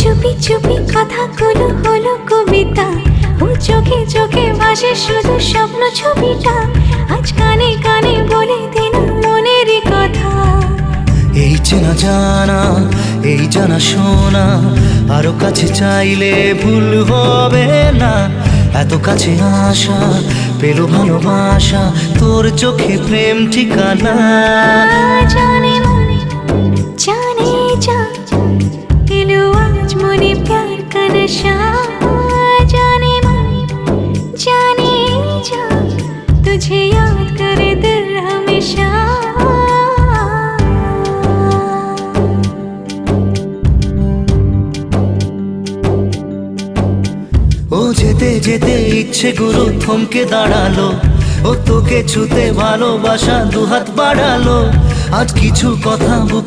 চুপি চুপি কথাগুলো হলো কবিতা, ও চোখে চোখে ভাসে শুধু স্বপ্ন ছবিটা, আজ কানে কানে বলে দিলাম মনের কথা। এই চেনা জানা, এই জানা শোনা, আরো কাছে চাইলে ভুল হবে না। এত কাছে আসা পেল ভালোবাসা, তোর চোখে প্রেম ঠিকানা। জানে মনে জানে যা, এলো আজ মনে প্যার কা নশা। জানে মনে জানে যা, तुझे याद करे दिल हमेशा। ও যেতে যেতে ইচ্ছে গুরু থমকে দাঁড়ালো, ও তোকে ছুতে ভালোবাসা দুহাত বাড়ালো। আজ কিছু কথা বুকে